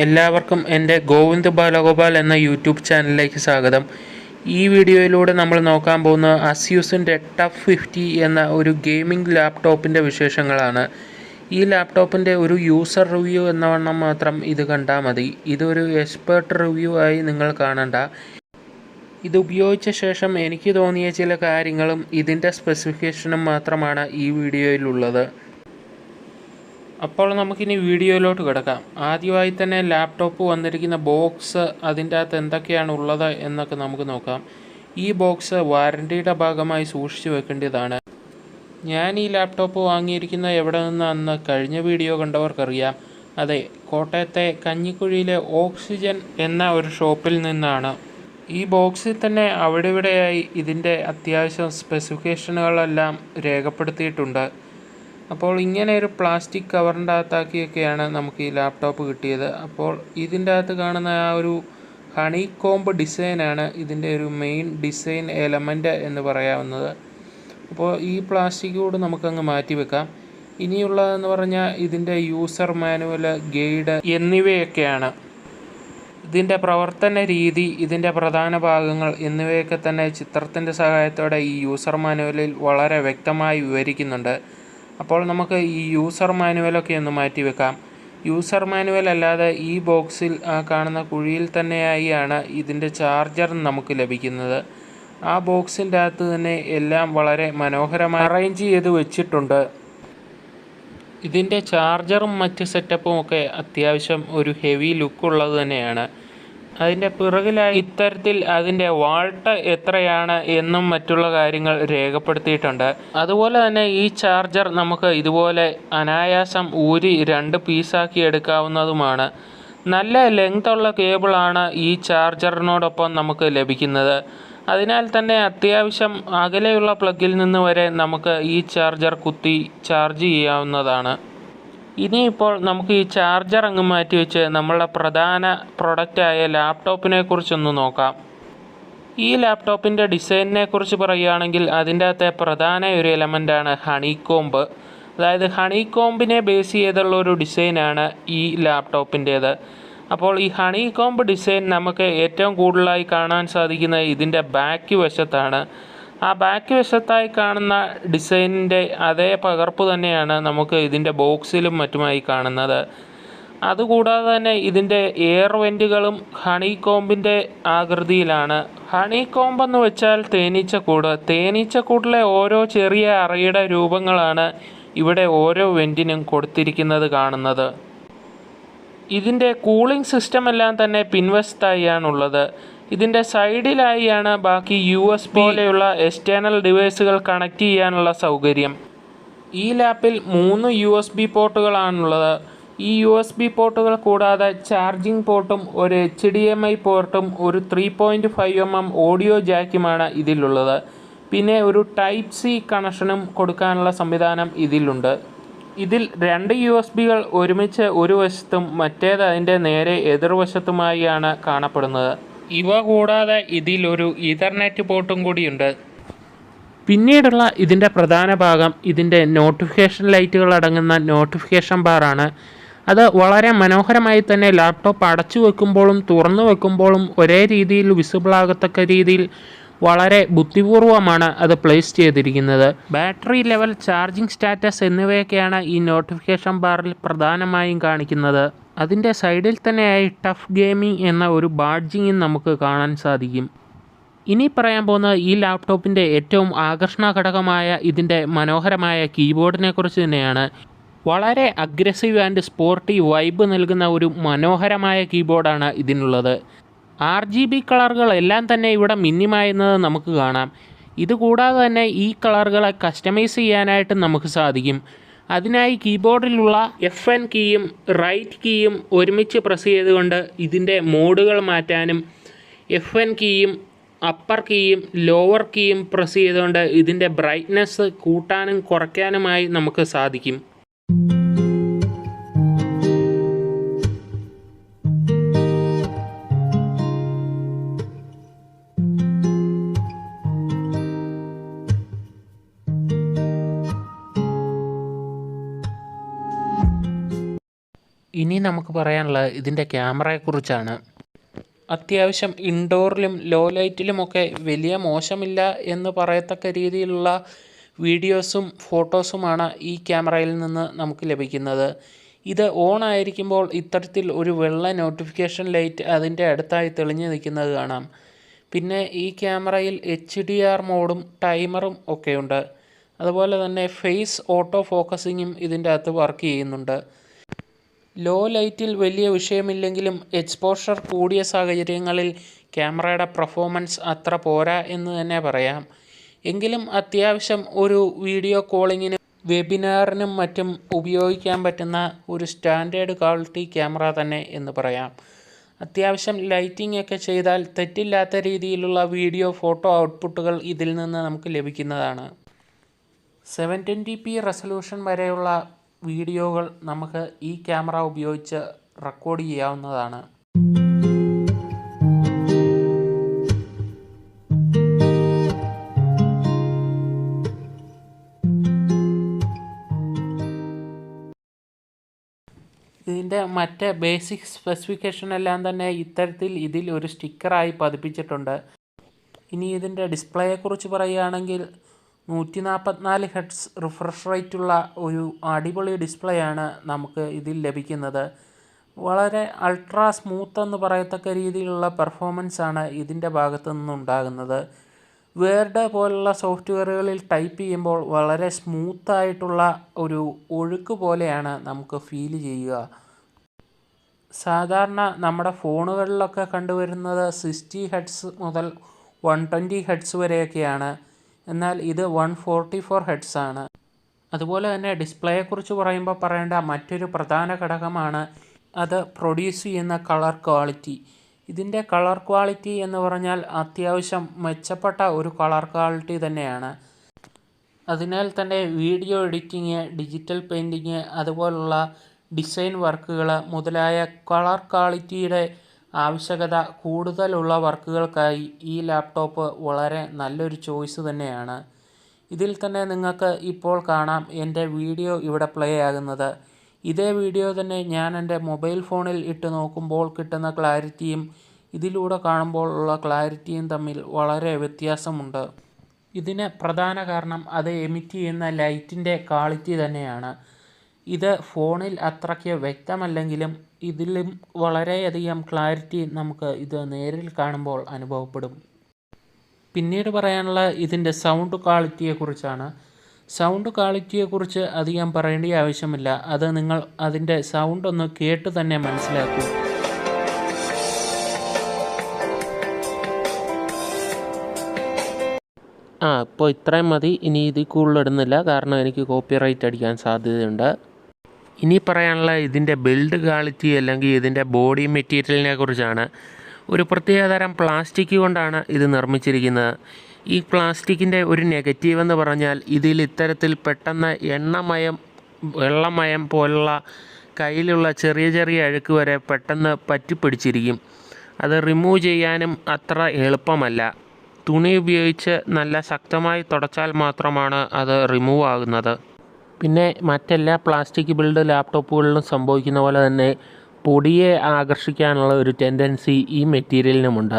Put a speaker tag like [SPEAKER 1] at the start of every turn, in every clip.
[SPEAKER 1] എല്ലാവർക്കും എൻ്റെ ഗോവിന്ദ് ബാലഗോപാൽ എന്ന യൂട്യൂബ് ചാനലിലേക്ക് സ്വാഗതം. ഈ വീഡിയോയിലൂടെ നമ്മൾ നോക്കാൻ പോകുന്ന അസ്യൂസിൻ്റെ ടഫ് 50 എന്ന ഒരു ഗെയിമിംഗ് ലാപ്ടോപ്പിൻ്റെ വിശേഷങ്ങളാണ്. ഈ ലാപ്ടോപ്പിൻ്റെ ഒരു യൂസർ റിവ്യൂ എന്ന വണ്ണം മാത്രം ഇത് കണ്ടാൽ മതി. ഇതൊരു എക്സ്പേർട്ട് റിവ്യൂ ആയി നിങ്ങൾ കാണണ്ട. ഇത് ഉപയോഗിച്ച ശേഷം എനിക്ക് തോന്നിയ ചില കാര്യങ്ങളും ഇതിൻ്റെ സ്പെസിഫിക്കേഷനും മാത്രമാണ് ഈ വീഡിയോയിലുള്ളത്. അപ്പോൾ നമുക്കിനി വീഡിയോയിലോട്ട് കിടക്കാം. ആദ്യമായി തന്നെ ലാപ്ടോപ്പ് വന്നിരിക്കുന്ന ബോക്സ്, അതിൻ്റെ അകത്ത് എന്തൊക്കെയാണ് ഉള്ളത് എന്നൊക്കെ നമുക്ക് നോക്കാം. ഈ ബോക്സ് വാറൻറ്റിയുടെ ഭാഗമായി സൂക്ഷിച്ചു വെക്കേണ്ടതാണ്. ഞാൻ ഈ ലാപ്ടോപ്പ് വാങ്ങിയിരിക്കുന്ന എവിടെ നിന്നാണെന്ന് കഴിഞ്ഞ വീഡിയോ കണ്ടവർക്കറിയാം. അതെ, കോട്ടയത്തെ കഞ്ഞിക്കുഴിയിലെ ഓക്സിജൻ എന്ന ഒരു ഷോപ്പിൽ നിന്നാണ്. ഈ ബോക്സിൽ തന്നെ അവിടെ ഇവിടെയായി ഇതിൻ്റെ അത്യാവശ്യം സ്പെസിഫിക്കേഷനുകളെല്ലാം രേഖപ്പെടുത്തിയിട്ടുണ്ട്. അപ്പോൾ ഇങ്ങനെ ഒരു പ്ലാസ്റ്റിക് കവറിൻ്റെ അകത്താക്കിയൊക്കെയാണ് നമുക്ക് ഈ ലാപ്ടോപ്പ് കിട്ടിയത്. അപ്പോൾ ഇതിൻ്റെ അകത്ത് കാണുന്ന ആ ഒരു ഹണി കോംബ് ഡിസൈനാണ് ഇതിൻ്റെ ഒരു മെയിൻ ഡിസൈൻ എലമെൻ്റ് എന്ന് പറയാവുന്നത്. അപ്പോൾ ഈ പ്ലാസ്റ്റിക് കൂടെ നമുക്കങ്ങ് മാറ്റി വെക്കാം. ഇനിയുള്ളതെന്ന് പറഞ്ഞാൽ ഇതിൻ്റെ യൂസർ മാനുവൽ, ഗൈഡ് എന്നിവയൊക്കെയാണ്. ഇതിൻ്റെ പ്രവർത്തന രീതി, ഇതിൻ്റെ പ്രധാന ഭാഗങ്ങൾ എന്നിവയൊക്കെ തന്നെ ചിത്രത്തിൻ്റെ സഹായത്തോടെ ഈ യൂസർ മാനുവലിൽ വളരെ വ്യക്തമായി വിവരിക്കുന്നുണ്ട്. അപ്പോൾ നമുക്ക് ഈ യൂസർ മാനുവലൊക്കെ ഒന്ന് മാറ്റി വെക്കാം. യൂസർ മാനുവൽ അല്ലാതെ ഈ ബോക്സിൽ കാണുന്ന കുഴിയിൽ തന്നെയായാണ് ഇതിൻ്റെ ചാർജർ നമുക്ക് ലഭിക്കുന്നത്. ആ ബോക്സിൻ്റെ അകത്ത് തന്നെ എല്ലാം വളരെ മനോഹരമായി അറേഞ്ച് ചെയ്ത് വെച്ചിട്ടുണ്ട്. ഇതിൻ്റെ ചാർജറും മറ്റ് സെറ്റപ്പും ഒക്കെ അത്യാവശ്യം ഒരു ഹെവി ലുക്കുള്ളത് തന്നെയാണ്. അതിൻ്റെ പിറകിലായി ഇത്തരത്തിൽ അതിൻ്റെ വാൾട്ട് എത്രയാണ് എന്നും മറ്റുള്ള കാര്യങ്ങൾ രേഖപ്പെടുത്തിയിട്ടുണ്ട്. അതുപോലെ തന്നെ ഈ ചാർജർ നമുക്ക് ഇതുപോലെ അനായാസം ഊരി 2 പീസാക്കി എടുക്കാവുന്നതുമാണ്. നല്ല ലെങ്തുള്ള കേബിളാണ് ഈ ചാർജറിനോടൊപ്പം നമുക്ക് ലഭിക്കുന്നത്. അതിനാൽ തന്നെ അത്യാവശ്യം അകലെയുള്ള പ്ലഗിൽ നിന്ന് വരെ നമുക്ക് ഈ ചാർജർ കുത്തി ചാർജ് ചെയ്യാവുന്നതാണ്. ഇനിയിപ്പോൾ നമുക്ക് ഈ ചാർജർ അങ്ങ് മാറ്റി വെച്ച് നമ്മളുടെ പ്രധാന പ്രൊഡക്റ്റായ ലാപ്ടോപ്പിനെ കുറിച്ചൊന്ന് നോക്കാം. ഈ ലാപ്ടോപ്പിൻ്റെ ഡിസൈനിനെ കുറിച്ച് പറയുകയാണെങ്കിൽ അതിൻ്റെ അകത്തെ പ്രധാന ഒരു എലമെൻ്റാണ് ഹണി കോംബ്. അതായത് ഹണി കോംബിനെ ബേസ് ചെയ്തുള്ള ഒരു ഡിസൈനാണ് ഈ ലാപ്ടോപ്പിൻ്റേത്. അപ്പോൾ ഈ ഹണി കോംബ് ഡിസൈൻ നമുക്ക് ഏറ്റവും കൂടുതലായി കാണാൻ സാധിക്കുന്നത് ഇതിൻ്റെ ബാക്ക് വശത്താണ്. ആ ബാക്ക് വശത്തായി കാണുന്ന ഡിസൈനിൻ്റെ അതേ പകർപ്പ് തന്നെയാണ് നമുക്ക് ഇതിൻ്റെ ബോക്സിലും മറ്റുമായി കാണുന്നത്. അതുകൂടാതെ തന്നെ ഇതിൻ്റെ എയർ വെൻറ്റുകളും ഹണി കോംബിൻ്റെ ആകൃതിയിലാണ്. ഹണി കോംബെന്ന് വെച്ചാൽ തേനീച്ചക്കൂട്. തേനീച്ചക്കൂട്ടിലെ ഓരോ ചെറിയ അറയുടെ രൂപങ്ങളാണ് ഇവിടെ ഓരോ വെൻറ്റിനും കൊടുത്തിരിക്കുന്നത് കാണുന്നത്. ഇതിൻ്റെ കൂളിംഗ് സിസ്റ്റം എല്ലാം തന്നെ പിൻവശത്തായാണുള്ളത്. ഇതിൻ്റെ സൈഡിലായാണ് ബാക്കി USB പോലെയുള്ള എക്സ്റ്റേണൽ ഡിവൈസുകൾ കണക്ട് ചെയ്യാനുള്ള സൗകര്യം. ഈ ലാപ്പിൽ 3 USB പോർട്ടുകളാണുള്ളത്. ഈ USB പോർട്ടുകൾ കൂടാതെ ചാർജിംഗ് പോർട്ടും ഒരു HDMI പോർട്ടും ഒരു 3.5mm ഓഡിയോ ജാക്കുമാണ് ഇതിലുള്ളത്. പിന്നെ ഒരു Type C കണക്ഷനും കൊടുക്കാനുള്ള സംവിധാനം ഇതിലുണ്ട്. ഇതിൽ 2 USBകൾ ഒരുമിച്ച് ഒരു വശത്തും മറ്റേത് അതിൻ്റെ നേരെ എതിർവശത്തുമായാണ് കാണപ്പെടുന്നത്. ഇവ കൂടാതെ ഇതിലൊരു ഈഥർനെറ്റ് പോർട്ടും കൂടിയുണ്ട്. പിന്നീടുള്ള ഇതിൻ്റെ പ്രധാന ഭാഗം ഇതിൻ്റെ നോട്ടിഫിക്കേഷൻ ലൈറ്റുകൾ അടങ്ങുന്ന നോട്ടിഫിക്കേഷൻ ബാറാണ്. അത് വളരെ മനോഹരമായി തന്നെ ലാപ്ടോപ്പ് അടച്ചു വെക്കുമ്പോഴും തുറന്നു വെക്കുമ്പോഴും ഒരേ രീതിയിൽ വിസിബിളാകത്തക്ക രീതിയിൽ വളരെ ബുദ്ധിപൂർവമാണ് അത് പ്ലേസ് ചെയ്തിരിക്കുന്നത്. ബാറ്ററി ലെവൽ, ചാർജിംഗ് സ്റ്റാറ്റസ് എന്നിവയൊക്കെയാണ് ഈ നോട്ടിഫിക്കേഷൻ ബാറിൽ പ്രധാനമായും കാണിക്കുന്നത്. അതിൻ്റെ സൈഡിൽ തന്നെയായി ടഫ് ഗെയിമിംഗ് എന്ന ഒരു ബാഡ്ജിങ്ങും നമുക്ക് കാണാൻ സാധിക്കും. ഇനി പറയാൻ പോകുന്ന ഈ ലാപ്ടോപ്പിൻ്റെ ഏറ്റവും ആകർഷണ ഘടകമായ ഇതിൻ്റെ മനോഹരമായ കീബോർഡിനെ കുറിച്ച് തന്നെയാണ്. വളരെ അഗ്രസീവ് ആൻഡ് സ്പോർട്ടി വൈബ് നൽകുന്ന ഒരു മനോഹരമായ കീബോർഡാണ് ഇതിനുള്ളത്. RGB കളറുകളെല്ലാം തന്നെ ഇവിടെ മിന്നിമായുന്നത് നമുക്ക് കാണാം. ഇതുകൂടാതെ തന്നെ ഈ കളറുകളെ കസ്റ്റമൈസ് ചെയ്യാനായിട്ട് നമുക്ക് സാധിക്കും. അതിനായി കീബോർഡിലുള്ള FN കീയും റൈറ്റ് കീയും ഒരുമിച്ച് പ്രസ് ചെയ്തുകൊണ്ട് ഇതിൻ്റെ മോഡുകൾ മാറ്റാനും FN കീയും അപ്പർ കീയും ലോവർ കീയും പ്രസ് ചെയ്തുകൊണ്ട് ഇതിൻ്റെ ബ്രൈറ്റ്നസ് കൂട്ടാനും കുറയ്ക്കാനുമായി നമുക്ക് സാധിക്കും. ഇനി നമുക്ക് പറയാനുള്ളത് ഇതിൻ്റെ ക്യാമറയെക്കുറിച്ചാണ്. അത്യാവശ്യം ഇൻഡോറിലും ലോ ലൈറ്റിലുമൊക്കെ വലിയ മോശമില്ല എന്ന് പറയത്തക്ക രീതിയിലുള്ള വീഡിയോസും ഫോട്ടോസുമാണ് ഈ ക്യാമറയിൽ നിന്ന് നമുക്ക് ലഭിക്കുന്നത്. ഇത് ഓൺ ആയിരിക്കുമ്പോൾ ഇത്തരത്തിൽ ഒരു വെള്ള നോട്ടിഫിക്കേഷൻ ലൈറ്റ് അതിൻ്റെ അടുത്തായി തെളിഞ്ഞു നിൽക്കുന്നത് കാണാം. പിന്നെ ഈ ക്യാമറയിൽ HDR മോഡും ടൈമറും ഒക്കെയുണ്ട്. അതുപോലെ തന്നെ ഫേസ് ഓട്ടോ ഫോക്കസിങ്ങും ഇതിൻ്റെ അകത്ത് വർക്ക് ചെയ്യുന്നുണ്ട്. ലോ ലൈറ്റിൽ വലിയ വിഷയമില്ലെങ്കിലും എക്സ്പോഷർ കൂടിയ സാഹചര്യങ്ങളിൽ ക്യാമറയുടെ പെർഫോമൻസ് അത്ര പോരാ എന്ന് തന്നെ പറയാം. എങ്കിലും അത്യാവശ്യം ഒരു വീഡിയോ കോളിങ്ങിനും വെബിനാറിനും മറ്റും ഉപയോഗിക്കാൻ പറ്റുന്ന ഒരു സ്റ്റാൻഡേർഡ് ക്വാളിറ്റി ക്യാമറ തന്നെ എന്ന് പറയാം. അത്യാവശ്യം ലൈറ്റിംഗ് ഒക്കെ ചെയ്താൽ തെറ്റില്ലാത്ത രീതിയിലുള്ള വീഡിയോ ഫോട്ടോ ഔട്ട്പുട്ടുകൾ ഇതിൽ നിന്ന് നമുക്ക് ലഭിക്കുന്നതാണ്. 720p റെസൊല്യൂഷൻ വരെയുള്ള വീഡിയോകൾ നമുക്ക് ഈ ക്യാമറ ഉപയോഗിച്ച് റെക്കോർഡ് ചെയ്യാവുന്നതാണ്. ഇതിൻ്റെ മറ്റ് ബേസിക് സ്പെസിഫിക്കേഷൻ എല്ലാം തന്നെ ഇത്തരത്തിൽ ഇതിൽ ഒരു സ്റ്റിക്കറായി പതിപ്പിച്ചിട്ടുണ്ട്. ഇനി ഇതിൻ്റെ ഡിസ്പ്ലേയെക്കുറിച്ച് പറയുകയാണെങ്കിൽ 144 Hz റിഫ്രഷ് റേറ്റുള്ള ഒരു അടിപൊളി ഡിസ്പ്ലേ ആണ് നമുക്ക് ഇതിൽ ലഭിക്കുന്നത്. വളരെ അൾട്രാ സ്മൂത്ത് എന്ന് പറയത്തക്ക രീതിയിലുള്ള പെർഫോമൻസ് ആണ് ഇതിൻ്റെ ഭാഗത്തു നിന്നുണ്ടാകുന്നത്. വേർഡ് പോലുള്ള സോഫ്റ്റ്വെയറുകളിൽ ടൈപ്പ് ചെയ്യുമ്പോൾ വളരെ സ്മൂത്തായിട്ടുള്ള ഒരു ഒഴുക്ക് പോലെയാണ് നമുക്ക് ഫീൽ ചെയ്യുക. സാധാരണ നമ്മുടെ ഫോണുകളിലൊക്കെ കണ്ടുവരുന്നത് 60 Hz മുതൽ 120 Hz വരെയൊക്കെയാണ്. എന്നാൽ ഇത് 144 Hz ആണ്. അതുപോലെ തന്നെ ഡിസ്പ്ലേയെക്കുറിച്ച് പറയുമ്പോൾ പറയേണ്ട മറ്റൊരു പ്രധാന ഘടകമാണ് അത് പ്രൊഡ്യൂസ് ചെയ്യുന്ന കളർ ക്വാളിറ്റി. ഇതിൻ്റെ കളർ ക്വാളിറ്റി എന്ന് പറഞ്ഞാൽ അത്യാവശ്യം മെച്ചപ്പെട്ട ഒരു കളർ ക്വാളിറ്റി തന്നെയാണ്. അതിനാൽ തന്നെ വീഡിയോ എഡിറ്റിങ്, ഡിജിറ്റൽ പെയിൻറ്റിങ്, അതുപോലുള്ള ഡിസൈൻ വർക്കുകൾ മുതലായ കളർ ക്വാളിറ്റിയുടെ ആവശ്യകത കൂടുതലുള്ള വർക്കുകൾക്കായി ഈ ലാപ്ടോപ്പ് വളരെ നല്ലൊരു ചോയ്സ് തന്നെയാണ്. ഇതിൽ തന്നെ നിങ്ങൾക്ക് ഇപ്പോൾ കാണാം എൻ്റെ വീഡിയോ ഇവിടെ പ്ലേ ആകുന്നത്. ഇതേ വീഡിയോ തന്നെ ഞാൻ എൻ്റെ മൊബൈൽ ഫോണിൽ ഇട്ട് നോക്കുമ്പോൾ കിട്ടുന്ന ക്ലാരിറ്റിയും ഇതിലൂടെ കാണുമ്പോൾ ഉള്ള ക്ലാരിറ്റിയും തമ്മിൽ വളരെ വ്യത്യാസമുണ്ട്. ഇതിന് പ്രധാന കാരണം അത് എമിറ്റ് ചെയ്യുന്ന ലൈറ്റിൻ്റെ ക്വാളിറ്റി തന്നെയാണ്. ഇത് ഫോണിൽ അത്രയ്ക്ക് വ്യക്തമല്ലെങ്കിലും ഇതിലും വളരെയധികം ക്ലാരിറ്റി നമുക്ക് ഇത് നേരിൽ കാണുമ്പോൾ അനുഭവപ്പെടും. പിന്നീട് പറയാനുള്ള ഇതിൻ്റെ സൗണ്ട് ക്വാളിറ്റിയെക്കുറിച്ചാണ്. സൗണ്ട് ക്വാളിറ്റിയെക്കുറിച്ച് അധികം പറയേണ്ട ആവശ്യമില്ല. അത് നിങ്ങൾ അതിൻ്റെ സൗണ്ട് ഒന്ന് കേട്ട് തന്നെ മനസ്സിലാക്കൂ. ഇപ്പോൾ ഇത്രയും മതി. ഇനി ഇതിൽ കൂടുതലിടുന്നില്ല, കാരണം എനിക്ക് കോപ്പിറൈറ്റ് അടിക്കാൻ സാധ്യതയുണ്ട്. ഇനി പറയാനുള്ള ഇതിൻ്റെ ബിൽഡ് ക്വാളിറ്റി അല്ലെങ്കിൽ ഇതിൻ്റെ ബോഡി മെറ്റീരിയലിനെ കുറിച്ചാണ്. ഒരു പ്രത്യേകതരം പ്ലാസ്റ്റിക് കൊണ്ടാണ് ഇത് നിർമ്മിച്ചിരിക്കുന്നത്. ഈ പ്ലാസ്റ്റിക്കിൻ്റെ ഒരു നെഗറ്റീവ് എന്ന് പറഞ്ഞാൽ ഇതിൽ ഇത്തരത്തിൽ പെട്ടെന്ന് എണ്ണമയം, വെള്ളമയം പോലുള്ള കയ്യിലുള്ള ചെറിയ ചെറിയ അഴുക്ക് വരെ പെട്ടെന്ന് പറ്റിപ്പിടിച്ചിരിക്കും. അത് റിമൂവ് ചെയ്യാനും അത്ര എളുപ്പമല്ല. തുണി ഉപയോഗിച്ച് നല്ല ശക്തമായി തുടച്ചാൽ മാത്രമാണ് അത് റിമൂവ് ആകുന്നത്. പിന്നെ മറ്റെല്ലാ പ്ലാസ്റ്റിക് ബിൽഡ് ലാപ്ടോപ്പുകളിലും സംഭവിക്കുന്ന പോലെ തന്നെ പൊടിയെ ആകർഷിക്കാനുള്ള ഒരു ടെൻഡൻസി ഈ മെറ്റീരിയലിനുമുണ്ട്.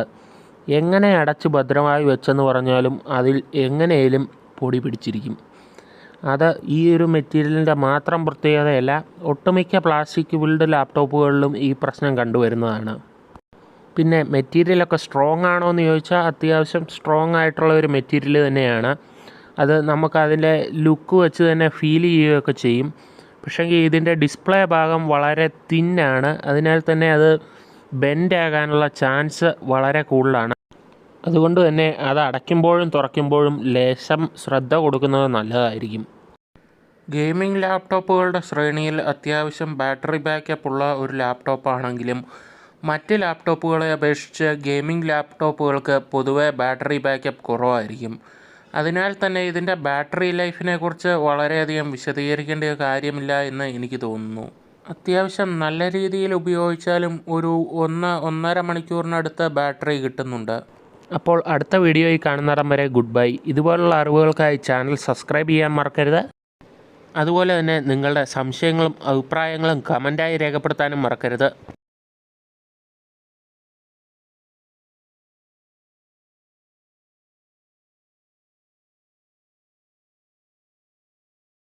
[SPEAKER 1] എങ്ങനെ അടച്ച് ഭദ്രമായി വെച്ചെന്ന് പറഞ്ഞാലും അതിൽ എങ്ങനെയും പൊടി പിടിച്ചിരിക്കും. അത് ഈ ഒരു മെറ്റീരിയലിൻ്റെ മാത്രം പ്രത്യേകതയല്ല, ഒട്ടുമിക്ക പ്ലാസ്റ്റിക് ബിൽഡ് ലാപ്ടോപ്പുകളിലും ഈ പ്രശ്നം കണ്ടുവരുന്നതാണ്. പിന്നെ മെറ്റീരിയലൊക്കെ സ്ട്രോങ് ആണോ എന്ന് ചോദിച്ചാൽ അത്യാവശ്യം സ്ട്രോങ് ആയിട്ടുള്ള ഒരു മെറ്റീരിയൽ തന്നെയാണ്. അത് നമുക്കതിൻ്റെ ലുക്ക് വെച്ച് തന്നെ ഫീൽ ചെയ്യുകയൊക്കെ ചെയ്യും. പക്ഷേ ഇതിൻ്റെ ഡിസ്പ്ലേ ഭാഗം വളരെ തിന്നാണ്. അതിനാൽ തന്നെ അത് ബെൻഡ് ആകാനുള്ള ചാൻസ് വളരെ കൂടുതലാണ്. അതുകൊണ്ട് തന്നെ അത് അടയ്ക്കുമ്പോഴും തുറക്കുമ്പോഴും ലേശം ശ്രദ്ധ കൊടുക്കുന്നത് നല്ലതായിരിക്കും. ഗെയിമിംഗ് ലാപ്ടോപ്പുകളുടെ ശ്രേണിയിൽ അത്യാവശ്യം ബാറ്ററി ബാക്കപ്പ് ഉള്ള ഒരു ലാപ്ടോപ്പാണെങ്കിലും മറ്റ് ലാപ്ടോപ്പുകളെ അപേക്ഷിച്ച് ഗെയിമിംഗ് ലാപ്ടോപ്പുകൾക്ക് പൊതുവെ ബാറ്ററി ബാക്കപ്പ് കുറവായിരിക്കും. അതിനാൽ തന്നെ ഇതിൻ്റെ ബാറ്ററി ലൈഫിനെക്കുറിച്ച് വളരെയധികം വിശദീകരിക്കേണ്ട കാര്യമില്ല എന്ന് എനിക്ക് തോന്നുന്നു. അത്യാവശ്യം നല്ല രീതിയിൽ ഉപയോഗിച്ചാലും ഒരു 1-1.5 മണിക്കൂറിനടുത്ത് ബാറ്ററി കിട്ടുന്നുണ്ട്. അപ്പോൾ അടുത്ത വീഡിയോയിൽ കാണുന്നിടം വരെ ഗുഡ് ബൈ. ഇതുപോലുള്ള അറിവുകൾക്കായി ചാനൽ സബ്സ്ക്രൈബ് ചെയ്യാൻ മറക്കരുത്. അതുപോലെ തന്നെ നിങ്ങളുടെ സംശയങ്ങളും അഭിപ്രായങ്ങളും കമൻറ്റായി രേഖപ്പെടുത്താനും മറക്കരുത്.